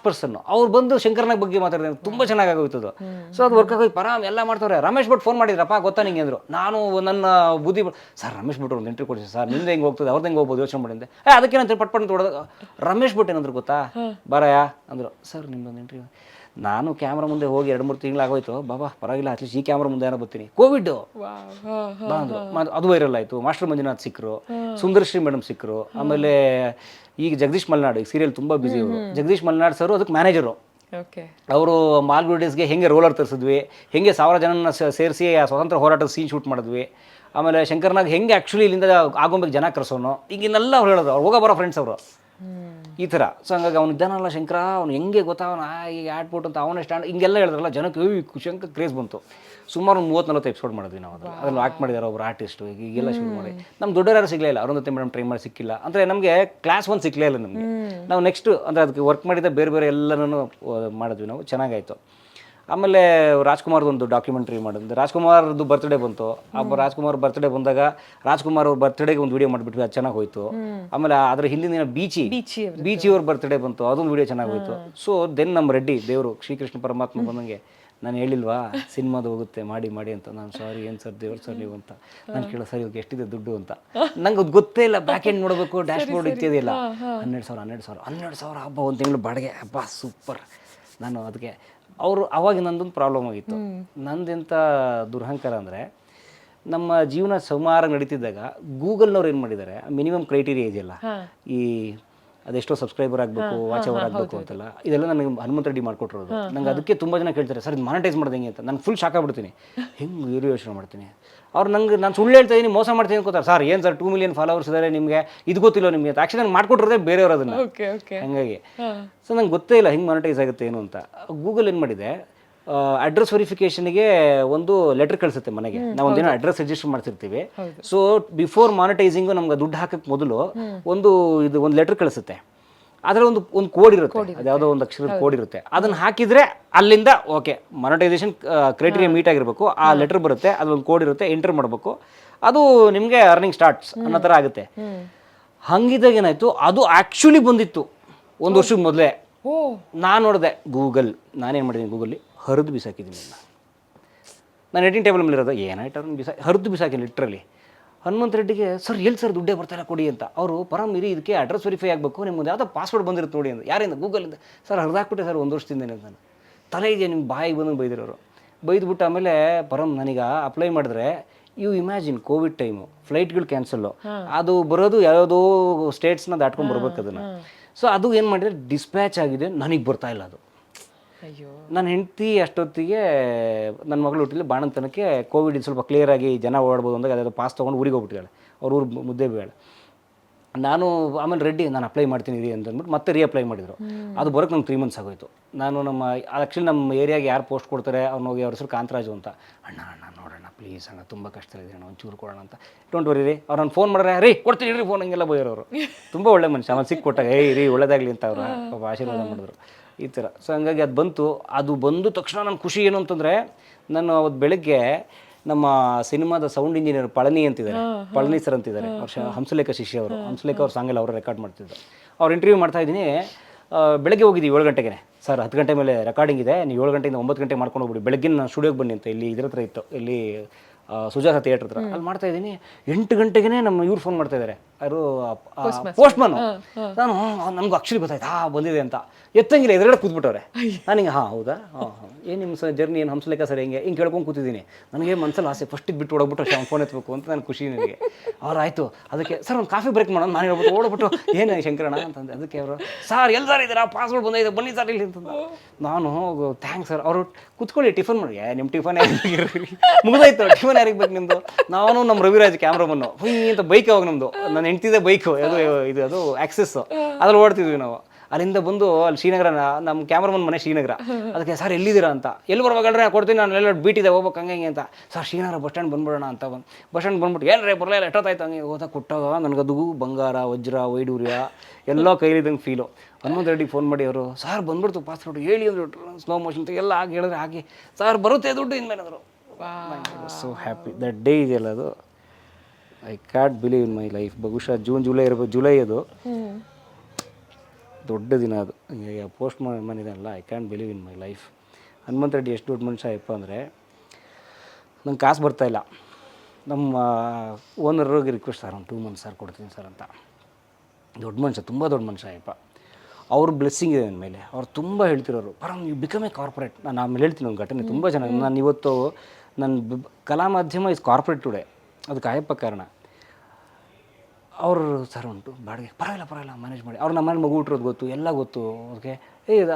ಪರ್ಸನ್ನು ಅವ್ರು ಬಂದು ಶಂಕರ್ನಾಗ್ ಬಗ್ಗೆ ಮಾತಾಡಿದ್ರೆ ತುಂಬ ಚೆನ್ನಾಗಾಗೋಯ್ತದು. ಸೊ ಅದು ವರ್ಕ್ ಆಗೋಯ್ತು, ಪರಾಮ್ ಎಲ್ಲ ಮಾಡ್ತಾರೆ. ರಮೇಶ್ ಭಟ್ ಫೋನ್ ಮಾಡಿದ್ರಪ್ಪ, ಗೊತ್ತಾ ನಿಂಗೆ ಅಂದರು. ನಾನು ನನ್ನ ಬುದ್ಧಿ, ಸರ್ ರಮೇಶ್ ಭಟ್ ಒಂದು ಎಂಟ್ರಿ ಕೊಡಿಸಿ ಸರ್, ನಿಂದ ಹೆಂಗೆ ಹೋಗ್ತದೆ, ಅವ್ರದ್ದು ಹೆಂಗೆ ಹೋಗ್ಬೋದು ಯೋಚನೆ ಮಾಡಿದ್ದೆ. ಅದಕ್ಕೇನಂತ ಪಟ್ ತೊಡೋದು. ರಮೇಶ್ ಭಟ್ ಏನಂದ್ರು ಗೊತ್ತಾ, ಬರಯಾ ಅಂದರು. ಸರ್ ನಿಮ್ದೊಂದು ಎಂಟ್ರಿ. ನಾನು ಕ್ಯಾಮ್ರಾ ಮುಂದೆ ಹೋಗಿ 2-3 ತಿಂಗಳಾಗೋಯ್ತು. ಬಾಬಾ ಪರವಾಗಿಲ್ಲ, ಅಟ್ಲೀಸ್ಟ್ ಈ ಕ್ಯಾಮ್ರಾ ಮುಂದೆ ಏನೋ ಬರ್ತೀನಿ. ಕೋವಿಡ್ ಬಂದರು, ಅದು ವೈರಲ್ ಆಯಿತು. ಮಾಸ್ಟರ್ ಮಂಜುನಾಥ್ ಸಿಕ್ಕರು, ಸುಂದರ್ಶ್ರೀ ಮೇಡಮ್ ಸಿಕ್ಕರು. ಆಮೇಲೆ ಈಗ ಜಗದೀಶ್ ಮಲ್ನಾಡ್, ಈಗ ಸೀರಿಯಲ್ ತುಂಬ ಬಿಸಿ ಅವರು. ಜಗದೀಶ್ ಮಲ್ನಾಡ್ ಸರ್ ಅದಕ್ಕೆ ಮ್ಯಾನೇಜರು. ಅವರು ಮಾಲ್ಗುಡಿ ಡೇಸ್ಗೆ ಹೆಂಗೆ ರೋಲರ್ ತರಿಸಿದ್ವಿ, ಹೆಂಗೆ 1000 ಜನನ ಸೇರಿಸಿ ಆ ಸ್ವಾತಂತ್ರ್ಯ ಹೋರಾಟದ ಸೀನ್ ಶೂಟ್ ಮಾಡಿದ್ವಿ. ಆಮೇಲೆ ಶಂಕರ್ನಾಗ್ ಹೆಂಗೆ ಆ್ಯಕ್ಚುಲಿ ಇಲ್ಲಿಂದ ಆಗೋಂಬೇಕು ಜನ ಕರ್ಸೋನು, ಈಗಿನೆಲ್ಲ ಅವ್ರು ಹೇಳೋದು. ಅವ್ರು ಹೋಗೋ ಬರೋ ಫ್ರೆಂಡ್ಸ್ ಅವರು ಈ ಥರ. ಸೊ ಹಂಗಾಗಿ ಅವ್ನು ಇದ್ದಾನಲ್ಲ ಶಂಕರ, ಅವ್ನು ಹೆಂಗೆ ಗೊತ್ತಾ, ಅವನು ಈಗ ಆಡ್ಬಿಟ್ಟು ಅಂತ ಅವನೇ ಸ್ಟ್ಯಾಂಡ್ ಹಿಂಗೆಲ್ಲ ಹೇಳಿದ್ರಲ್ಲ ಜನಕ್ಕೆ ಶಂಕರ್ ಕ್ರೇಜ್ ಬಂತು. ಸುಮಾರು ಒಂದು 30-40 ಎಪಿಸೋಡ್ ಮಾಡಿದ್ವಿ ನಾವು. ಅದ್ರಲ್ಲಿ ಆ್ಯಕ್ಟ್ ಮಾಡಿದ್ದಾರೆ ಒಬ್ಬರು ಆರ್ಟಿಸ್ಟು. ಈಗೆಲ್ಲ ಶುರು ಮಾಡಿ ನಮ್ಗೆ ದೊಡ್ಡವ್ರು ಯಾರು ಸಿಗಲೇ ಇಲ್ಲ. ಅರುಂಧತಿ ಮೇಡಮ್ ಟ್ರೈ ಮಾಡಿ ಸಿಕ್ಕಿಲ್ಲ ಅಂದರೆ ನಮಗೆ ಕ್ಲಾಸ್ 1 ಸಿಕ್ಕಲೇ ಇಲ್ಲ ನಮಗೆ. ನಾವು ನೆಕ್ಸ್ಟು ಅಂದರೆ ಅದಕ್ಕೆ ವರ್ಕ್ ಮಾಡಿದ ಬೇರೆ ಎಲ್ಲನೂ ಮಾಡಿದ್ವಿ ನಾವು. ಚೆನ್ನಾಗಾಯಿತು. ಆಮೇಲೆ ರಾಜ್ಕುಮಾರ್ದು ಒಂದು ಡಾಕ್ಯುಮೆಂಟ್ರಿ ಮಾಡಿದ್ದೆ. ರಾಜ್ಕುಮಾರ್ದು ಬರ್ತ್ಡೇ ಬಂತು. ರಾಜ್ಕುಮಾರ್ ಬರ್ತ್ಡೇ ಬಂದಾಗ ರಾಜ್ಕುಮಾರ್ ಅವ್ರ ಬರ್ತ್ಡೇಗೆ ಒಂದು ವಿಡಿಯೋ ಮಾಡಿಬಿಟ್ವಿ, ಅದು ಚೆನ್ನಾಗಿ ಹೋಯ್ತು. ಆಮೇಲೆ ಅದರ ಹಿಂದಿನ ದಿನ ಬೀಚಿ ಅವ್ರ ಬರ್ತ್ಡೇ ಬಂತು, ಅದೊಂದು ವಿಡಿಯೋ ಚೆನ್ನಾಗಿ ಹೋಯ್ತು. ಸೊ ದೆನ್ ನಮ್ಮ ರೆಡ್ಡಿ ದೇವರು ಶ್ರೀಕೃಷ್ಣ ಪರಮಾತ್ಮ ಬಂದಂಗೆ, ನಾನು ಹೇಳಿಲ್ವಾ ಸಿನಿಮಾದು ಹೋಗುತ್ತೆ ಮಾಡಿ ಅಂತ. ನಾನು ಸಾರಿ ಏನು ಸರ್ ದೇವ್ರು ಸರ್ ನೀವು ಅಂತ. ನಾನು ಕೇಳೋ ಸರ್ ಇವಾಗ ಎಷ್ಟಿದೆ ದುಡ್ಡು ಅಂತ. ನಂಗೆ ಅದು ಗೊತ್ತೇ ಇಲ್ಲ. ಬ್ಯಾಕ್ ಎಂಡ್ ನೋಡಬೇಕು, ಡ್ಯಾಶ್ ಬೋರ್ಡ್ ಇತ್ಯಾದಿಲ್ಲ. 12,000 ಹಬ್ಬ, ಒಂದು ತಿಂಗಳು ಬಾಡಿಗೆ, ಹಬ್ಬ ಸೂಪರ್. ನಾನು ಅದಕ್ಕೆ ಅವರು ಅವಾಗ ನಂದೊಂದು ಪ್ರಾಬ್ಲಮ್ ಆಗಿತ್ತು. ನಂದೆಂಥ ದುರಹಂಕಾರ ಅಂದರೆ, ನಮ್ಮ ಜೀವನ ಸುಮಾರಾಗಿ ನಡೀತಿದ್ದಾಗ ಗೂಗಲ್ನವ್ರು ಏನು ಮಾಡಿದ್ದಾರೆ, ಮಿನಿಮಮ್ ಕ್ರೈಟೀರಿಯಾ ಇದೆಯಲ್ಲ, ಈ ಅದೆಷ್ಟೋ ಸಬ್ಸ್ಕ್ರೈಬರ್ ಆಗಬೇಕು, ವಾಚ್ ಅವರ್ ಆಗಬೇಕು ಅಂತೆಲ್ಲ, ಇದೆಲ್ಲ ನನಗೆ ಹನುಮಂತ ರೆಡ್ಡಿ ಮಾಡ್ಕೊಟ್ಟಿರೋದು. ನಂಗೆ ಅದಕ್ಕೆ ತುಂಬ ಜನ ಕೇಳ್ತಾರೆ, ಸರ್ ಇದು ಮಾನಿಟೈಸ್ ಮಾಡ್ದೆ ಹೆಂಗೆ ಅಂತ. ನಾನು ಫುಲ್ ಶಾಕ್ ಆಗ್ಬಿಡ್ತೀನಿ, ಹೆಂಗೆ ಯೋಚನೆ ಮಾಡ್ತೀನಿ. ಅವ್ರು ನಂಗೆ ನಾನು ಸುಳ್ಳು ಹೇಳ್ತಾ ಇದ್ದೀನಿ, ಮೋಸ ಮಾಡ್ತೀನಿ ಅನ್ಕೋತಾರೆ. ಸರ್ ಏನು ಸರ್ 2 ಮಿಲಿಯನ್ ಫಾಲೋವರ್ಸ್ ಇದ್ದಾರೆ ನಿಮಗೆ, ಇದು ಗೊತ್ತಿಲ್ಲ ನಿಮಗೆ ಅಂತ. ಆ್ಯಕ್ಚುಲಿ ನಾನು ಮಾಡ್ಕೊಟ್ಟಿರೋದೇ ಬೇರೆಯವರು ಅದನ್ನು. ಹಂಗಾಗಿ ಸೊ ನಂಗೆ ಗೊತ್ತೇ ಇಲ್ಲ ಹೆಂಗೆ ಮಾನಿಟೈಸ್ ಆಗುತ್ತೆ ಏನು ಅಂತ. ಗೂಗಲ್ ಏನು ಮಾಡಿದೆ, ಅಡ್ರೆಸ್ ವೆರಿಫಿಕೇಷನ್ಗೆ ಒಂದು ಲೆಟರ್ ಕಳಿಸುತ್ತೆ ಮನೆಗೆ. ನಾವು ಒಂದಿನ ಅಡ್ರೆಸ್ ರಿಜಿಸ್ಟರ್ ಮಾಡ್ತಿರ್ತೀವಿ. ಸೊ ಬಿಫೋರ್ ಮಾನಿಟೈಸಿಂಗು ನಮ್ಗೆ ದುಡ್ಡು ಹಾಕಕ್ಕೆ ಮೊದಲು ಒಂದು ಲೆಟರ್ ಕಳಿಸುತ್ತೆ. ಅದರ ಒಂದು ಕೋಡ್ ಇರುತ್ತೆ, ಅದ್ಯಾವುದೋ ಒಂದು ಅಕ್ಷರದ ಕೋಡ್ ಇರುತ್ತೆ. ಅದನ್ನು ಹಾಕಿದರೆ ಅಲ್ಲಿಂದ ಓಕೆ ಮಾನಿಟೈಸೇಷನ್ ಕ್ರೈಟೀರಿಯಾ ಮೀಟ್ ಆಗಿರಬೇಕು. ಆ ಲೆಟರ್ ಬರುತ್ತೆ, ಅದೊಂದು ಕೋಡ್ ಇರುತ್ತೆ, ಎಂಟರ್ ಮಾಡಬೇಕು, ಅದು ನಿಮಗೆ ಅರ್ನಿಂಗ್ ಸ್ಟಾರ್ಟ್ಸ್ ಅನ್ನೋ ಥರ ಆಗುತ್ತೆ. ಹಂಗಿದ್ದಾಗ ಏನಾಯಿತು, ಅದು ಆ್ಯಕ್ಚುಲಿ ಬಂದಿತ್ತು 1 ವರ್ಷದ ಮೊದಲೇ. ನಾನು ನೋಡಿದೆ ಗೂಗಲ್, ನಾನೇನು ಮಾಡಿದ್ದೀನಿ, ಗೂಗಲ್ಲಿ ಹರಿದು ಬಿಸಾಕಿದ್ದೀನಿ. ನಾನು ಎಡಿಟಿಂಗ್ ಟೇಬಲ್ ಮೇಲೆ ಇರೋದು ಏನಾಯ್ತು ಅದನ್ನು ಹರಿದು ಬಿಸಾಕಿ ಲಿಟ್ರಲಿ. ಹನುಮಂತ ರೆಡ್ಡಿಗೆ ಸರ್ ಎಲ್ಲಿ ಸರ್ ದುಡ್ಡೇ ಬರ್ತಾಯಿಲ್ಲ ಕೊಡಿ ಅಂತ. ಅವರು ಪರಮ್ ಇರಿ, ಇದಕ್ಕೆ ಅಡ್ರೆಸ್ ವೆರಿಫೈ ಆಗಬೇಕು, ನಿಮ್ಗೆ ಯಾವುದೋ ಪಾಸ್ವರ್ಡ್ ಬಂದಿರುತ್ತೆ ನೋಡಿ ಅಂತ. ಯಾರಿಂದ? ಗೂಗಲಿಂದ. ಸರ್ ಹರಿದಾಕ್ಬಿಟ್ಟೆ ಸರ್ 1 ವರ್ಷದಿಂದೇನೆ ಅಂತ. ನಾನು ತಲೆ ಇದೆಯಾ ನಿಮ್ಮ ಬಾಯಿಗೆ ಬಂದಂಗೆ ಬೈದಿರೋರು. ಬೈದ್ಬಿಟ್ಟು ಆಮೇಲೆ ಪರಮ್ ನನಗೆ ಅಪ್ಲೈ ಮಾಡಿದ್ರೆ, ಯು ಇಮ್ಯಾಜಿನ್ ಕೋವಿಡ್ ಟೈಮು, ಫ್ಲೈಟ್ಗಳು ಕ್ಯಾನ್ಸಲ್ಲು, ಅದು ಬರೋದು ಯಾವುದೋ ಸ್ಟೇಟ್ಸ್ನ ದಾಟ್ಕೊಂಡು ಬರ್ಬೇಕು ಅದನ್ನು. ಸೊ ಅದು ಏನು ಮಾಡಿದರೆ ಡಿಸ್ಪ್ಯಾಚ್ ಆಗಿದೆ, ನನಗೆ ಬರ್ತಾಯಿಲ್ಲ ಅದು. ನನ್ನ ಹೆಂಡತಿ ಅಷ್ಟೊತ್ತಿಗೆ ನನ್ನ ಮಗಳು ಹುಟ್ಟಿಲ್ಲ, ಬಾಣಂತನಕ್ಕೆ ಕೋವಿಡ್ ಸ್ವಲ್ಪ ಕ್ಲಿಯರಾಗಿ ಜನ ಓಡಾಡ್ಬೋದು ಅಂದಾಗ ಅದಾದ ಪಾಸ್ ತೊಗೊಂಡು ಊರಿಗೆ ಹೋಗ್ಬಿಟ್ಟಿದ್ದಾಳೆ. ಅವ್ರ ಊರು ಮುದ್ದೇಬಿಹಾಳ. ನಾನು ಆಮೇಲೆ ರೆಡ್ಡಿ ನಾನು ಅಪ್ಲೈ ಮಾಡ್ತೀನಿ ರೀ ಅಂತ ಅಂದ್ಬಿಟ್ಟು ಮತ್ತೆ ರೀಅಪ್ಲೈ ಮಾಡಿದರು. ಅದು ಬರೋಕ್ಕೆ ನಂಗೆ 3 ಮಂತ್ಸ್ ಆಗೋಯ್ತು. ನಾನು ಆ್ಯಕ್ಚುಲಿ ನಮ್ಮ ಏರಿಯಾಗೆ ಯಾರು ಪೋಸ್ಟ್ ಕೊಡ್ತಾರೆ ಅವ್ನು ಹೋಗಿ ಅವ್ರ ಹೆಸರು ಕಾಂತರಾಜು ಅಂತ. ಅಣ್ಣ ನೋಡೋಣ ಪ್ಲೀಸ್ ಅಣ್ಣ, ತುಂಬ ಕಷ್ಟದಲ್ಲಿದೆ ಅಣ್ಣ, ಒಂಚೂರು ಕೊಡೋಣ ಅಂತ. ಡೋಂಟ್ ವರಿ ರೀ, ಅವ್ರು ನಾನು ಫೋನ್ ಮಾಡ್ರೆ ರೀ ಕೊಡ್ತೀನಿ ರೀ ಫೋನ್, ಹಂಗೆಲ್ಲ ಬೈಯೋರು. ತುಂಬ ಒಳ್ಳೆ ಮನುಷ್ಯ. ಅವನು ಸಿಕ್ಕಿ ಕೊಟ್ಟಾಗ ರೀ ಒಳ್ಳೇದಾಗಲಿ ಅಂತ ಅವರು ಪಾಪ ಆಶೀರ್ವಾದ ಮಾಡಿದ್ರು ಈ ಥರ. ಸೊ ಹಂಗಾಗಿ ಅದು ಬಂದು ತಕ್ಷಣ ನನ್ನ ಖುಷಿ ಏನು ಅಂತಂದರೆ, ನಾನು ಅವತ್ತು ಬೆಳಗ್ಗೆ ನಮ್ಮ ಸಿನಿಮಾದ ಸೌಂಡ್ ಇಂಜಿನಿಯರ್ ಪಳನಿ ಅಂತಿದ್ದಾರೆ, ಪಳನಿ ಸರ್ ಅಂತಿದ್ದಾರೆ, ಅವ್ರು ಹಂಸಲೇಖ ಶಿಷ್ಯ ಅವರು. ಹಂಸಲೇಖ ಅವ್ರ ಸಾಂಗೆಲ್ಲ ಅವರು ರೆಕಾರ್ಡ್ ಮಾಡ್ತಿದ್ರು. ಅವ್ರು ಇಂಟರ್ವ್ಯೂ ಮಾಡ್ತಾಯಿದ್ದೀನಿ. ಬೆಳಗ್ಗೆ ಹೋಗಿದ್ದೀವಿ 7 ಗಂಟೆಗೆ. ಸರ್ 10 ಗಂಟೆ ಮೇಲೆ ರೆಕಾರ್ಡಿಂಗ್ ಇದೆ, ನೀವು 7 ಗಂಟೆಯಿಂದ 9 ಗಂಟೆ ಮಾಡ್ಕೊಂಡು ಹೋಗ್ಬಿಡಿ, ಬೆಳಗ್ಗೆ ನಾನು ಸ್ಟುಡಿಯೋಗೆ ಬನ್ನಿ ಅಂತ. ಇಲ್ಲಿ ಇದ್ರ ಹತ್ರ ಇತ್ತು, ಇಲ್ಲಿ ಸುಜಾತ ಥಿಯೇಟ್ರ್ ಹತ್ರ. ಅಲ್ಲಿ ಮಾಡ್ತಾಯಿದ್ದೀನಿ. 8 ಗಂಟೆಗೆ ನಮ್ಮ ಇವ್ರು ಫೋನ್ ಮಾಡ್ತಾಯಿದ್ದಾರೆ, ಯಾರು ಪೋಸ್ಟ್ಮನ್ನು. ನಾನು ನನಗೂ ಆ್ಯಕ್ಚುಲಿ ಗೊತ್ತಾಯ್ತು ಬಂದಿದೆ ಅಂತ. ಎತ್ತಂಗಿಲ್ಲ, ಎದುರುಗಡೆ ಕೂತ್ಬಿಟ್ಟವ್ರೆ. ನನಗೆ ಹೌದಾ ಏನು ನಿಮ್ಮ ಜರ್ನಿ ಏನು ಹಂಸಲೇಖ ಸರ್ ಹಿಂಗೆ ಕೇಳ್ಕೊಂಡು ಕೂತಿದ್ದೀನಿ. ನನಗೆ ಮನಸ್ಸಲ್ಲಿ ಆಸೆ ಫಸ್ಟಿಗೆ ಬಿಟ್ಟು ಓಡೋಗ್ಬಿಟ್ಟು ಫೋನ್ ಎತ್ತಬೇಕು ಅಂತ ನಾನು ಖುಷಿ ನನಗೆ. ಅವ್ರು ಆಯಿತು ಅದಕ್ಕೆ ಸರ್ ಒಂದು ಕಾಫಿ ಬ್ರೇಕ್ ಮಾಡೋಣ. ನಾನು ಹೇಳ್ಬಿಟ್ಟು ಓಡ್ಬಿಟ್ಟು ಏನು ಶಂಕರಣ್ಣ ಅಂತಂದೆ. ಅದಕ್ಕೆ ಅವರು ಸರ್ ಎಲ್ಲಿ ಸರ್ ಇದ್ದೀರಾ, ಪಾಸ್ವರ್ಡ್ ಬಂದಿದೆ ಬನ್ನಿ ಸರ್ ಇಲ್ಲಿ ಅಂತಂದ. ನಾನು ಥ್ಯಾಂಕ್ಸ್ ಸರ್. ಅವರು ಕೂತ್ಕೊಳ್ಳಿ ಟಿಫನ್ ಮಾಡಿ. ನಿಮ್ಮ ಟಿಫನ್ ಯಾರಿಗೆ ಮುಗಿದೋಯ್ತು, ಟಿಫನ್ ಯಾರಿಗೆ ಬೇಕು ನಿಮ್ಮದು? ನಾನು ನಮ್ಮ ರವಿರಾಜ್ ಕ್ಯಾಮ್ರಾಮನ್ನು ಅಂತ ಬೈಕ್ ಅವಾಗ ನಮ್ಮದು, ನನ್ನ ಹೆಂಡ್ತಿದ್ದೆ ಬೈಕು, ಅದು ಆಕ್ಸೆಸ್, ಅದ್ರಲ್ಲಿ ಓಡ್ತಿದ್ವಿ ನಾವು. ಅಲ್ಲಿಂದ ಬಂದು ಅಲ್ಲಿ ಶ್ರೀನಗರ, ನಮ್ಮ ಕ್ಯಾಮ್ರಾಮನ್ ಮನೆ ಶ್ರೀನಗರ. ಅದಕ್ಕೆ ಸರ್ ಎಲ್ಲಿದ್ದೀರಾ ಅಂತ. ಎಲ್ಲಿ ಬರ್ಬೇಕಲ್ರಿ ಕೊಡ್ತೀನಿ, ನಾನು ಎಲ್ಲ ಬೀಟಿದೆ ಹೋಗ್ಬೇಕು ಹಂಗೆ ಅಂತ. ಸರ್ ಶ್ರೀನಗರ ಬಸ್ ಸ್ಟ್ಯಾಂಡ್ ಬಂದ್ಬಿಡೋಣ ಅಂತ. ಬಸ್ ಸ್ಟ್ಯಾಂಡ್ ಬಂದ್ಬಿಟ್ಟು ಏನ್ರಿ ಬರಲಿಲ್ಲ ಎಷ್ಟೊತ್ತಾಯ್ತು ಹಂಗೆ ಹೋದಾಗ ಕೊಟ್ಟಾಗ ನನಗದು ಬಂಗಾರ ವಜ್ರ ವೈಡೂರ್ಯ ಎಲ್ಲ ಕೈಲಿದ್ದಂಗೆ ಫೀಲು. ಹನುಮಂತ ರೆಡ್ಡಿಗೆ ಫೋನ್ ಮಾಡಿ ಅವರು ಸರ್ ಬಂದ್ಬಿಡ್ತು ಪಾಸ್ಪೋರ್ಟ್ ಹೇಳಿ ಅಂದ್ರು, ಸ್ಲೋ ಮೋಷನ್ ಎಲ್ಲ ಆಗಿ ಹೇಳಿದ್ರೆ ಹಾಗೆ ಸರ್ ಬರುತ್ತೆ ದುಡ್ಡು ಇನ್ಮೇಲೆ ಅಂದರು. ಸೋ ಹ್ಯಾಪಿ ದಟ್ ಡೇ ಇದೆಯಲ್ಲ, ಅದು I can't believe in my life. ಬಹುಶಃ ಜುಲೈ ಇರಬೇಕು, ಜುಲೈ ಅದು ದೊಡ್ಡ ದಿನ. ಅದು ಹಿಂಗೆ ಪೋಸ್ಟ್ ಮಾಡಿದೆನಲ್ಲ, I can believe in my life. Hanumantha Reddy ಎಷ್ಟು ದೊಡ್ಡ ಮನುಷ್ಯ ಅಯ್ಯಪ್ಪ ಅಂದರೆ, ನಂಗೆ ಕಾಸು ಬರ್ತಾಯಿಲ್ಲ. ನಮ್ಮ ಓನರ್ಗೆ ರಿಕ್ವೆಸ್ಟ್ ಸರ್ ಒಂದು 2 ಮಂತ್ಸ್ ಸರ್ ಕೊಡ್ತೀನಿ ಸರ್ ಅಂತ. ದೊಡ್ಡ ಮನುಷ್ಯ, ತುಂಬ ದೊಡ್ಡ ಮನುಷ್ಯ ಅಯ್ಯಪ್ಪ. ಅವ್ರ ಬ್ಲೆಸ್ಸಿಂಗ್ ಇದೆ ನನ್ನ ಮೇಲೆ. ಅವ್ರು ತುಂಬ ಹೇಳ್ತಿರೋರು Param you become a corporate. ನಾನು ಆಮೇಲೆ ಹೇಳ್ತೀನಿ ಒಂದು ಘಟನೆ ತುಂಬ ಚೆನ್ನಾಗಿ. ನಾನು ಇವತ್ತು ನನ್ನ ಕಲಾ ಮಾಧ್ಯಮ ಇಸ್ ಕಾರ್ಪೊರೇಟ್ ಟುಡೇ, ಅದಕ್ಕೆ ಅಯ್ಯಪ್ಪ ಕಾರಣ. ಅವರು ಸರ್ ಉಂಟು ಬಾಡಿಗೆ ಪರವಾಗಿಲ್ಲ ಮ್ಯಾನೇಜ್ ಮಾಡಿ. ಅವ್ರು ನಮ್ಮ ಮನೇಲಿ ಮಗು ಹುಟ್ಟಿರೋದು ಗೊತ್ತು, ಎಲ್ಲ ಗೊತ್ತು. ಓಕೆ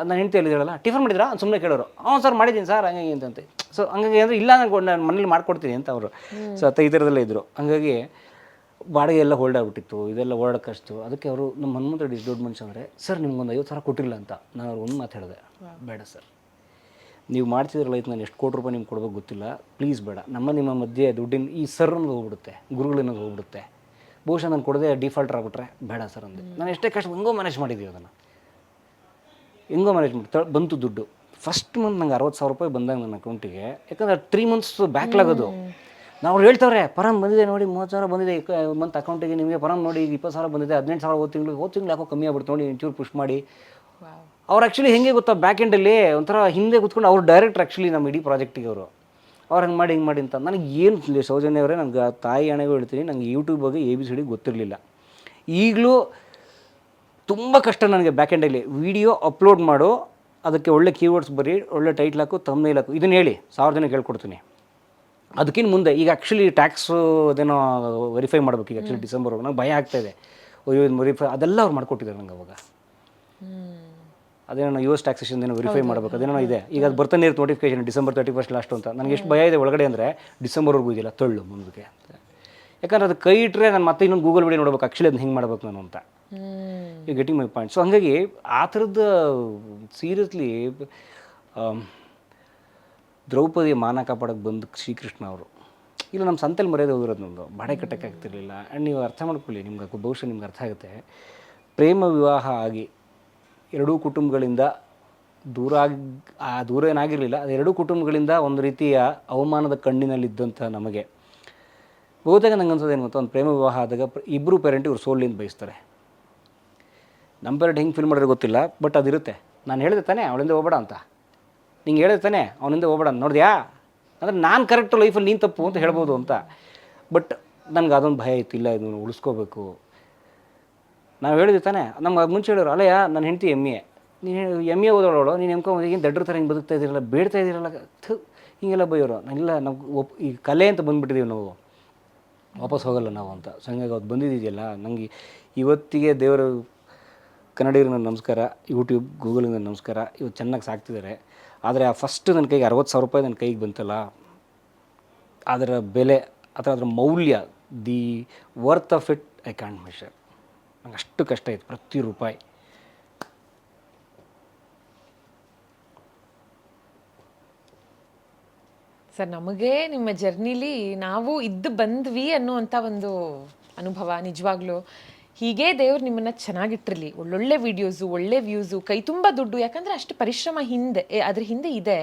ನಾನು ಹೆಂಡ್ತಿ ಹೇಳಿದ್ರಲ್ಲ ಟಿಫನ್ ಮಾಡಿದ್ರಾ ಅಂತ ಸುಮ್ಮನೆ ಕೇಳೋರು. ಸರ್ ಮಾಡಿದ್ದೀನಿ ಸರ್ ಹಂಗೆ ಅಂತಂತೆ. ಸೊ ಹಂಗಾಗಿ ಅಂದರೆ ಇಲ್ಲ ನಾನು ಮನೇಲಿ ಮಾಡ್ಕೊಡ್ತೀನಿ ಅಂತ ಅವರು. ಸೊ ಈ ಥರದಲ್ಲೇ ಇದ್ದರು. ಹಂಗಾಗಿ ಬಾಡಿಗೆ ಎಲ್ಲ ಹೋಲ್ಡ್ ಆಗಿಬಿಟ್ಟಿತ್ತು, ಇದೆಲ್ಲ ಓಡಾಡೋಕ್ಕಷ್ಟು. ಅದಕ್ಕೆ ಅವರು ನಮ್ಮ ಹನುಮಂತ ರೆಡ್ಡಿ ದೊಡ್ಡ ಮನುಷ್ಯ ಅಂದರೆ, ಸರ್ ನಿಮ್ಗೊಂದು 50,000 ಕೊಟ್ಟಿಲ್ಲ ಅಂತ. ನಾನು ಅವ್ರು ಒಂದು ಮಾತು ಹೇಳಿದೆ, ಬೇಡ ಸರ್, ನೀವು ಮಾಡ್ತಿದ್ರಲ್ಲ ಇದು ನಾನು ಎಷ್ಟು ಕೋಟಿ ರೂಪಾಯಿ ನಿಮ್ಗೆ ಕೊಡ್ಬೇಕು ಗೊತ್ತಿಲ್ಲ, ಪ್ಲೀಸ್ ಬೇಡ. ನಿಮ್ಮ ಮಧ್ಯೆ ದುಡ್ಡಿನ ಈ ಸರ್ ಅನ್ನೋದು ಹೋಗ್ಬಿಡುತ್ತೆ, ಗುರುಗಳನ್ನೋದು ಹೋಗ್ಬಿಡುತ್ತೆ. ಬಹುಶಃ ನಾನು ಕೊಡದೆ ಡಿಫಾಲ್ಟರ್ ಆಗ್ಬಿಟ್ರೆ ಬೇಡ ಸರ್ ಅಂದೆ. ನಾನು ಎಷ್ಟೇ ಕಷ್ಟ ಹೆಂಗೋ ಮ್ಯಾನೇಜ್ ಮಾಡಿದ್ದೀವಿ, ಅದನ್ನು ಹೆಂಗೋ ಮ್ಯಾನೇಜ್ ಮಾಡಿ ಬಂತು ದುಡ್ಡು. ಫಸ್ಟ್ ಮಂತ್ ನಂಗೆ 60,000 ರೂಪಾಯಿ ಬಂದಾಗ ನನ್ನ ಅಕೌಂಟಿಗೆ. ಯಾಕಂದರೆ 3 ಮಂತ್ಸ್ ಬ್ಯಾಕ್ಲಾಗ್ ಅದು. ನಾವು ಹೇಳ್ತವ್ರೆ ಪರಮ್ ಬಂದಿದೆ ನೋಡಿ 30,000 ಬಂದಿದೆ ಮಂತ್ ಅಕೌಂಟಿಗೆ ನಿಮಗೆ, ಪರಮ್ ನೋಡಿ 20,000 ಬಂದಿದೆ, 18,000 ಹೋದ ತಿಂಗಳು ಯಾಕೋ ಕಮ್ಮಿ ಆಗ್ಬಿಡ್ತು ನೋಡಿ, ಒಂಚೂರು ಪುಷ್ ಮಾಡಿ. ಅವ್ರು ಆ್ಯಕ್ಚುಲಿ ಹೆಂಗೆ ಗೊತ್ತಾ, ಬ್ಯಾಕ್ ಎಂಡಲ್ಲಿ ಒಂಥರ ಹಿಂದೆ ಕೂತ್ಕೊಂಡು ಅವ್ರು ಡೈರೆಕ್ಟ್ರ್ ಆ್ಯಕ್ಚುಲಿ ನಮ್ಮ ಇಡೀ ಪ್ರಾಜೆಕ್ಟಿಗೆ ಅವರು. ಅವ್ರು ಹಂಗೆ ಮಾಡಿ ಹಿಂಗೆ ಮಾಡಿ ಅಂತ. ನನಗೆ ಏನು ಸೌಜನ್ಯ ಅವರೇ, ನನಗೆ ತಾಯಿ ಹಣೆಗೂ ಹೇಳ್ತೀನಿ, ನನಗೆ ಯೂಟ್ಯೂಬ್ ಬಗ್ಗೆ ABCD ಗೊತ್ತಿರಲಿಲ್ಲ. ಈಗಲೂ ತುಂಬ ಕಷ್ಟ ನನಗೆ ಬ್ಯಾಕ್ ಎಂಡಲ್ಲಿ. ವೀಡಿಯೋ ಅಪ್ಲೋಡ್ ಮಾಡು, ಅದಕ್ಕೆ ಒಳ್ಳೆ ಕೀವರ್ಡ್ಸ್ ಬರೀ, ಒಳ್ಳೆ ಟೈಟ್ಲ್ ಹಾಕು, ಥಂಬ್ನೇಲ್ ಹಾಕು, ಇದನ್ನು ಹೇಳಿ 1000 ಜನಕ್ಕೆ ಹೇಳ್ಕೊಡ್ತೀನಿ. ಅದಕ್ಕಿಂತ ಮುಂದೆ ಈಗ ಆ್ಯಕ್ಚುಲಿ ಟ್ಯಾಕ್ಸು ಅದೇನೋ ವೆರಿಫೈ ಮಾಡ್ಬೇಕು ಈಗ ಆ್ಯಕ್ಚುಲಿ ಡಿಸೆಂಬರ್ ನಂಗೆ ಭಯ ಆಗ್ತಾಯಿದೆ. ಅಯ್ಯೋ ವೆರಿಫೈ ಅದೆಲ್ಲ ಅವ್ರು ಮಾಡ್ಕೊಟ್ಟಿದ್ದಾರೆ ನಂಗೆ ಅವಾಗ. ಅದೇನೋ US ಟ್ಯಾಕ್ಸೇಷನ್ ಏನೋ ವೆರಿಫೈ ಮಾಡಬೇಕು ಅದೇನೋ ಇದೆ. ಈಗ ಅದು ಬರ್ತಾನೆ ಇರುತ್ತೆ ನೋಟಿಫಿಕೇಶನ್ December 31 ಲಾಸ್ಟು ಅಂತ. ನನಗೆ ಎಷ್ಟು ಭಯ ಇದೆ ಒಳಗಡೆ ಅಂದರೆ ಡಿಸೆಂಬರ್ವರೆಗೂ ಇದೆಯಲ್ಲ ತಳ್ಳು ಮುಂದಕ್ಕೆ ಅಂತ. ಯಾಕಂದ್ರೆ ಅದು ಕೈ ಇಟ್ಟರೆ ನಾನು ಮತ್ತೆ ಇನ್ನೊಂದು ಗೂಗಲ್ ವಿಡಿಯೋ ನೋಡ್ಬೇಕು ಆ್ಯಕ್ಚುಲಿ ಅದನ್ನ ಹಿಂಗೆ ಮಾಡ್ಬೇಕು ನಾನು ಅಂತ. You getting my point. So ಹಾಗಾಗಿ ಆ ಥರದ್ದು ಸೀರಿಯಸ್ಲಿ ದ್ರೌಪದಿಯ ಮಾನ ಕಾಪಾಡೋಕ್ಕೆ ಬಂದು ಶ್ರೀಕೃಷ್ಣ ಅವರು ಇಲ್ಲ ನಮ್ಮ ಸಂತೆಯಲ್ಲಿ ಮರ್ಯಾದೆ ಹೋಗಿರೋದು ನಮ್ಮದು ಬಾಡೆ ಕಟ್ಟಕ್ಕೆ ಆಗ್ತಿರ್ಲಿಲ್ಲ. ಆ್ಯಂಡ್ ನೀವು ಅರ್ಥ ಮಾಡ್ಕೊಳ್ಳಿ ನಿಮ್ಗೆ ಬಹುಶಃ ನಿಮ್ಗೆ ಅರ್ಥ ಆಗುತ್ತೆ. ಪ್ರೇಮ ವಿವಾಹ ಆಗಿ ಎರಡೂ ಕುಟುಂಬಗಳಿಂದ ದೂರ ಏನಾಗಿರಲಿಲ್ಲ. ಅದು ಎರಡೂ ಕುಟುಂಬಗಳಿಂದ ಒಂದು ರೀತಿಯ ಅವಮಾನದ ಕಣ್ಣಿನಲ್ಲಿದ್ದಂಥ ನಮಗೆ ಬಹುತೇಕ ನಂಗೆ ಅನ್ಸೋದು ಏನು ಗೊತ್ತಾ, ಒಂದು ಪ್ರೇಮ ವಿವಾಹ ಆದಾಗ ಇಬ್ಬರು ಪೇರೆಂಟ್ ಇವ್ರು ಸೋಲಿಂದ ಬಯಸ್ತಾರೆ. ನಮ್ಮ ಪೇರೆಂಟ್ ಹೆಂಗೆ ಫೀಲ್ ಮಾಡಿದ್ರೆ ಗೊತ್ತಿಲ್ಲ, ಬಟ್ ಅದಿರುತ್ತೆ. ನಾನು ಹೇಳಿದೆ ತಾನೇ ಅವಳಿಂದ ಹೋಗ್ಬೇಡ ಅಂತ, ನಿಂಗೆ ಹೇಳಿದೆ ತಾನೇ ಅವನಿಂದ ಹೋಗ್ಬೇಡ ಅಂತ, ನೋಡಿದ್ಯಾ ಅಂದರೆ ನಾನು ಕರೆಕ್ಟು ಲೈಫಲ್ಲಿ ನೀನು ತಪ್ಪು ಅಂತ ಹೇಳ್ಬೋದು ಅಂತ. ಬಟ್ ನನಗೆ ಅದೊಂದು ಭಯ ಇತ್ತು, ಇಲ್ಲ ಇದನ್ನು ಉಳಿಸ್ಕೋಬೇಕು. ನಾವು ಹೇಳಿದ್ವಿ ತಾನೇ, ನಮ್ಗೆ ಅದು ಮುಂಚೆ ಹೇಳೋರು ಅಲ್ಲಯ್ಯ ನನ್ನ ಹೆಂಡತಿ MA, ನೀನು MA ಓದೋಳು, ನೀನು ಏನು ದಡ್ರ ಥರ ಹಿಂಗೆ ಬದುಕ್ತಾ ಇದ್ದೀರಲ್ಲ, ಬೇಡ್ತಾ ಇದ್ದೀರಲ್ಲ ಹೀಗೆಲ್ಲ ಬೈಯೋರು. ಇಲ್ಲ ನಾವು ಈ ಕಲೆ ಅಂತ ಬಂದುಬಿಟ್ಟಿದ್ದೀವಿ ನಾವು, ವಾಪಸ್ ಹೋಗಲ್ಲ ನಾವು ಅಂತ. ಸೊ ಹಂಗಾಗಿ ಅದು ಬಂದಿದೆಯಲ್ಲ ನನಗೆ ಇವತ್ತಿಗೆ ದೇವರು ಕನ್ನಡಿಗರಿಗೆ ನನ್ನ ನಮಸ್ಕಾರ, ಯೂಟ್ಯೂಬ್ ಗೂಗಲಿಗೆ ನನ್ನ ನಮಸ್ಕಾರ. ಇವತ್ತು ಚೆನ್ನಾಗಿ ಸಾಕ್ತಿದ್ದಾರೆ. ಆದರೆ ಆ ಫಸ್ಟ್ ನನ್ನ ಕೈಗೆ 60,000 ರೂಪಾಯಿ ನನ್ನ ಕೈಗೆ ಬಂತಲ್ಲ, ಅದರ ಬೆಲೆ ಅಥವಾ ಅದರ ಮೌಲ್ಯ, the worth of it I can't measure. ನಂಗೆ ಅಷ್ಟು ಕಷ್ಟ ಆಯಿತು ಪ್ರತಿ ರೂಪಾಯಿ. ಸರ್ ನಮಗೆ ನಿಮ್ಮ ಜರ್ನಿಲಿ ನಾವು ಇದ್ದು ಬಂದ್ವಿ ಅನ್ನುವಂಥ ಒಂದು ಅನುಭವ ನಿಜವಾಗ್ಲೂ. ಹೀಗೆ ದೇವ್ರು ನಿಮ್ಮನ್ನು ಚೆನ್ನಾಗಿಟ್ಟಿರಲಿ, ಒಳ್ಳೊಳ್ಳೆ ವಿಡಿಯೋಸು, ಒಳ್ಳೆ ವ್ಯೂಸು, ಕೈ ತುಂಬ ದುಡ್ಡು. ಯಾಕಂದರೆ ಅಷ್ಟು ಪರಿಶ್ರಮ ಹಿಂದೆ ಅದ್ರ ಹಿಂದೆ ಇದೆ.